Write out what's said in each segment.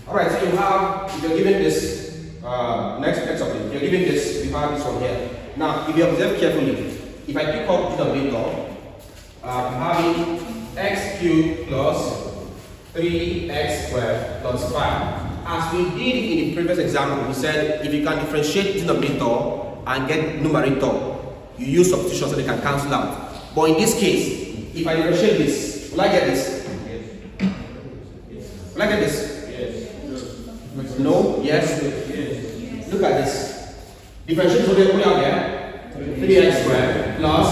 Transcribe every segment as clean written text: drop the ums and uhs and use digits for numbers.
Alright, so you have, if you're given this, next of it, you're given this, you have this one here. Now, if you observe carefully, if I pick up the denominator, I'm having x cubed plus 3x squared plus 5. As we did in the previous example, we said if you can differentiate denominator and get numerator, you use substitution so they can cancel out. But in this case, if I differentiate this, will I get this? Will I get this? Yes. No? Yes? Yes. Look at this. Differentiate is only out there. 3x squared plus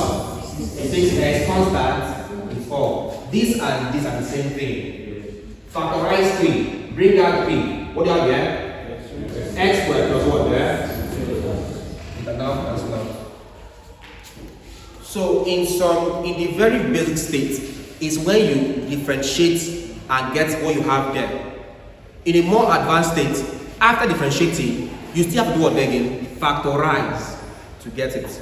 6x constant is 4. These and these are the same thing. Factorize 3. Bring out 3. What do you have there? X squared plus what there? Now cancel out. So in the very basic state is when you differentiate and get what you have there. In a more advanced state, after differentiating, you still have to do what again? Factorize to get it.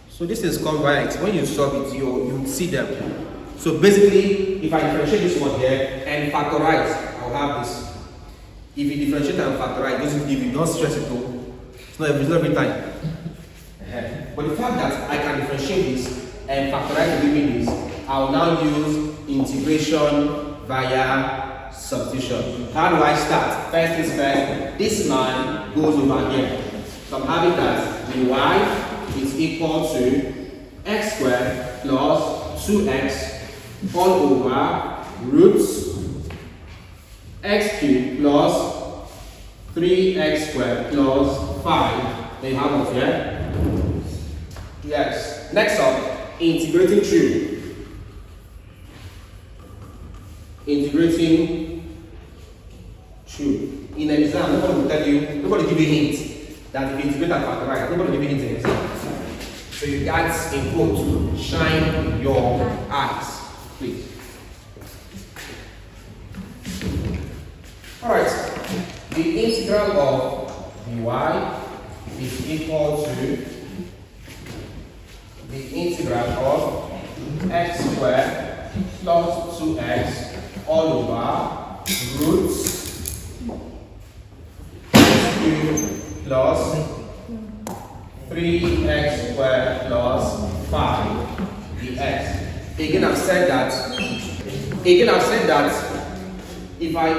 So this is called x. When you solve it, you see them. So basically, if I differentiate this one here and factorize, I'll have this. If you differentiate and factorize, it doesn't give you, don't stress it though. It's not every time. But the fact that I can differentiate this and factorize the this, I'll now use integration via substitution. How do I start? First things first, this man goes over here. So I'm having that dy is equal to x squared plus 2x all over roots x cubed plus 3x squared plus 5. Then you have what here? Yes. Next up, integrating through. Integrating through. In an exam, nobody will tell you, nobody will give you a hint that if you integrate and factorize, nobody will give you a hint in exam. So you guys, in quote, shine your eyes, please. Alright, the integral of dy is equal to the integral of x squared plus 2x all over roots x cubed plus 3x squared plus 5 dx. Again, I've said that if I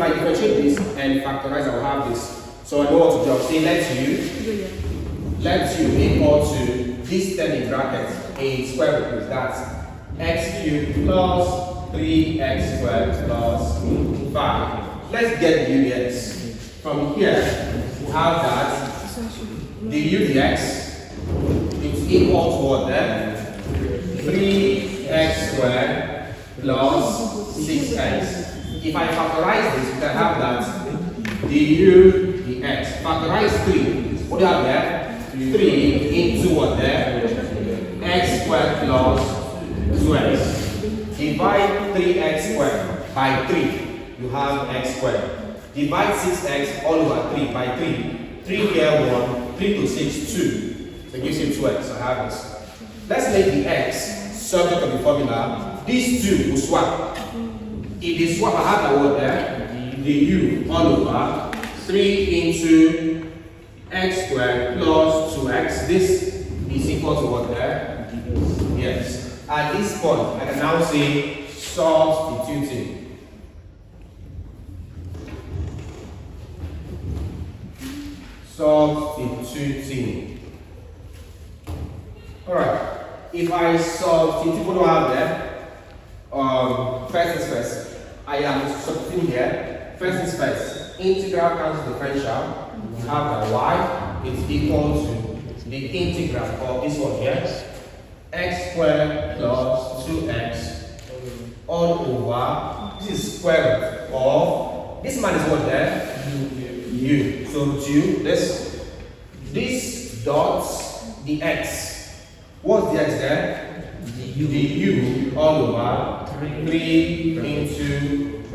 differentiate this and factorize, I will have this. So I know what to do. I'll say let u equal to this term in brackets a square root is that x cubed plus 3x squared plus 5. Let's get the u dx. From here, we have that the u dx is equal to what then? 3x squared plus 6x. If I factorize this, we can have that du dx. Factorize 3. What do you have there? 3 into what there? X squared plus 2x. Divide 3x squared by 3. You have x squared. Divide 6x all over 3 by 3. 3 here 1, 3 to 6, 2. So it gives you 2x. I have this. Let's make the x subject of the formula. These two will swap. If they swap, I have the word there. The u all over 3 into x squared plus 2x. This is equal to what there? Yes. At this point, I can now say substituting. Substituting. Alright. If I substitute, what do I have there? First things first. I am substituting here. First things first. Integral cancels differential. We have that y is equal to the integral of this one here. X squared plus 2x all over, this is square root of, this man is what there? U. So do this dots the x. What's the x there? The u all over 3 into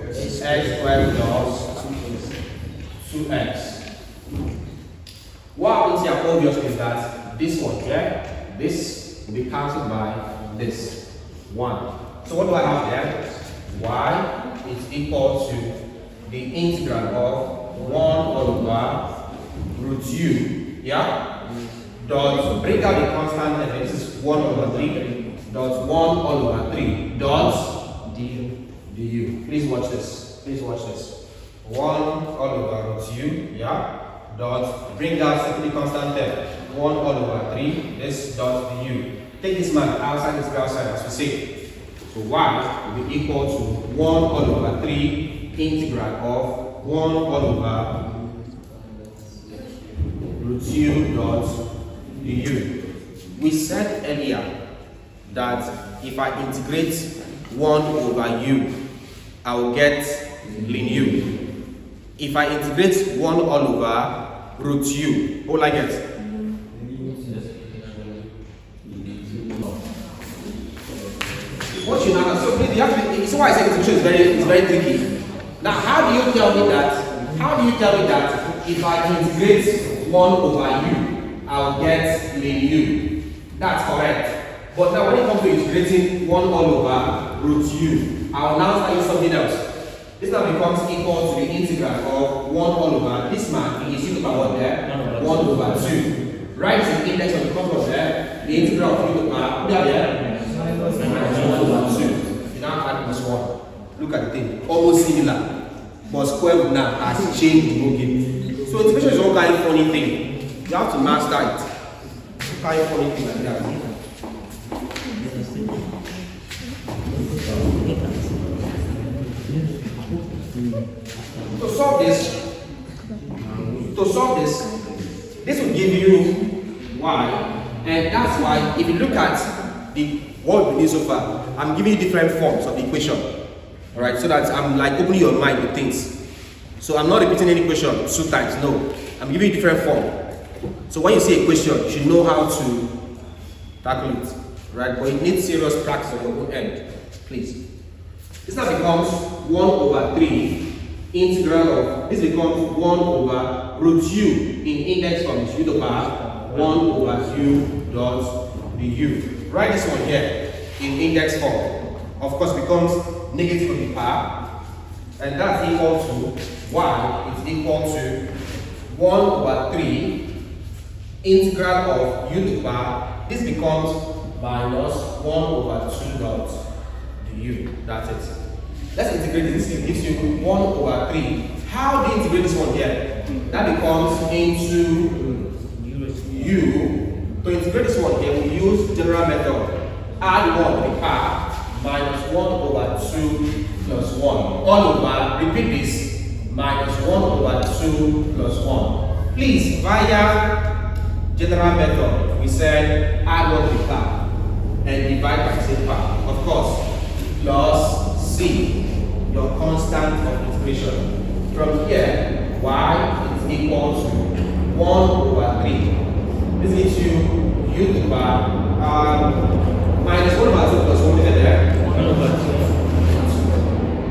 x squared plus 2x. What happens here obviously is that this one here, this will be cancelled by this 1. So what do I have there? Y is equal to the integral of 1 over root u, yeah? Dot, bring out the constant, and this is 1 over 3, dot 1 all over 3, dot du. Please watch this. Please watch this. 1 all over root u, yeah? Dot, bring out simply constant term. 1 all over 3, this dot du. Take this man outside, this outside, as we say. So y will be equal to 1 all over 3 integral of 1 all over root u dot du. We said earlier that if I integrate 1 over u, I will get ln u. If I integrate 1 all over root u, what will I get? What you now? So you have to. So why I say integration is very tricky. Now, how do you tell me that? How do you tell me that if I integrate 1 over u, I'll get ln u? That's correct. But now when it comes to integrating 1 all over root u, I'll now tell you something else. This now becomes equal to the integral of 1 all over this man is u to the power there 1 over 2. Write the index of the constant there. The integral of u to the power there. Minus 1 over 2. You now add plus 1. Look at the thing. Almost similar. But square root now has changed the whole game. So integration is all kind of funny thing. You have to master it. Some kind of funny thing like that. To solve this will give you y, and that's why if you look at what we've been doing so far, I'm giving you different forms of the equation. Alright, so that I'm like opening your mind with things. So I'm not repeating any question 2 times, no. I'm giving you different form. So when you see a question, you should know how to tackle it. Right? But it needs serious practice on your own end. Please. This now becomes 1 over 3 integral of, this becomes 1 over root u in index form is u to the power 1 over u dot du. Write this one here in index form. Of course, becomes negative to the power, and that's equal to y is equal to 1 over 3 integral of u to the power. This becomes minus 1 over 2 dot du. That's it. Let's integrate this. It gives you 1 over 3. How do you integrate this one here? That becomes into u. To integrate this one here, we use general method. Add 1 to the power minus 1 over 2 plus 1. All over, repeat this, minus 1 over 2 plus 1. Please, via general method, we said add 1 to the power and divide by the same power. Of course, plus c, your constant of integration. From here, y is equal to 1 over 3. This gives you u to the power minus 1 over 2 plus 1 is there. 1 over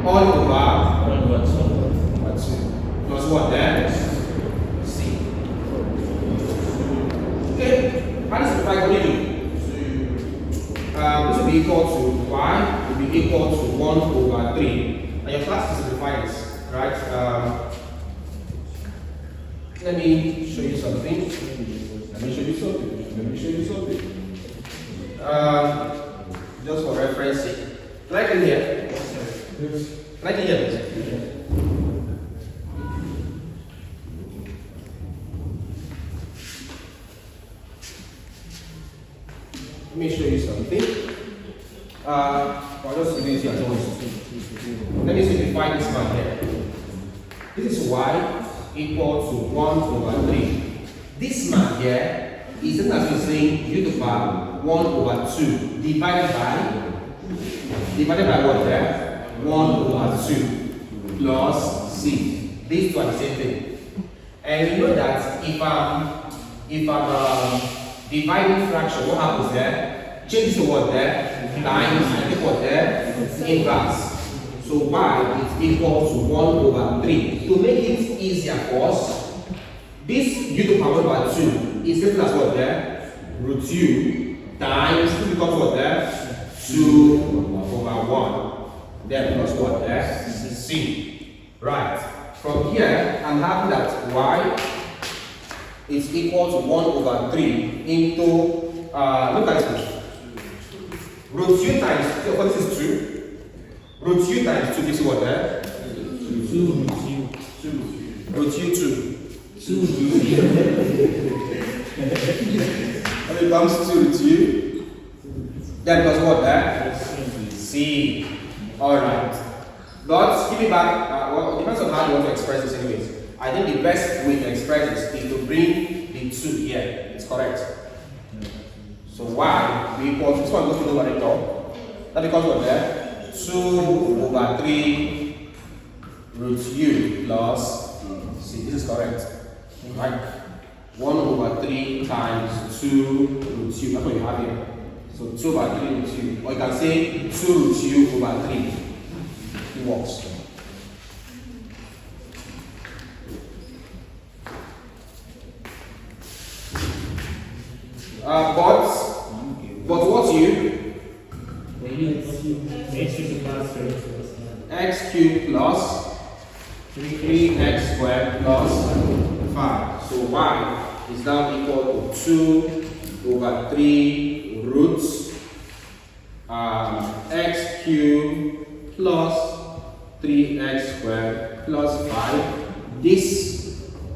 2. All over 1 over 2. Over 2. Plus what there? C. Okay. How does simplify what do you do? This will be equal to y will be equal to 1 over 3. And your class to simplify this, right? Let me show you something. Just for reference sake. Like in here. Like in here. Let me show you something. I'll just do this here as always. Let me simplify this one here. This is y equal to 1 over 3. This man here is the same as we're saying u to the power 1 over 2 divided by what there? 1 over 2 plus c. These two are the same thing. And you know that if I'm dividing fraction, what happens there? Change to what there? Times and take what there? Inverse. So y is equal to 1 over 3. To make it easier for us, this u to the power 1 over 2 is written as what there? Root u times 2 becomes what there? 2 over 1. Then plus what there? C. Right. From here, I'm happy that y is equal to 1 over 3 into, look at this. Root u times, what this is 2? Root u times 2 gives you what there? 2 Root u 2. 2 When it comes to root u, then plus what there? C. Alright. But give me back, well, it depends on how you want to express this anyways. I think the best way to express this is to bring the 2 here. It's correct. So y will equal to, this one goes to the numerator. That becomes what there? 2 over 3 root u plus c. This is correct. Right? 1 over 3 times 2 root u. That's what you have here. So 2 over 3 root u. Or you can say 2 root u over 3. It works. But what's u? X cubed plus 3x squared plus 5. So y is now equal to 2 over 3 roots x cubed plus 3x squared plus 5. This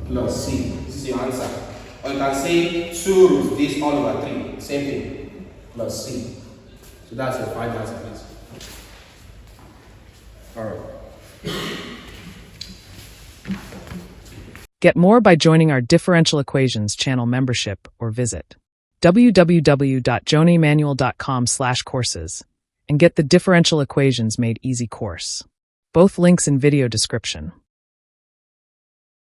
plus c. This is your answer. Or you can say 2 roots this all over 3. Same thing. Plus c. So that's your final answer, please. Alright. Get more by joining our Differential Equations channel membership or visit www.jonimanual.com/courses and get the Differential Equations Made Easy course. Both links in video description.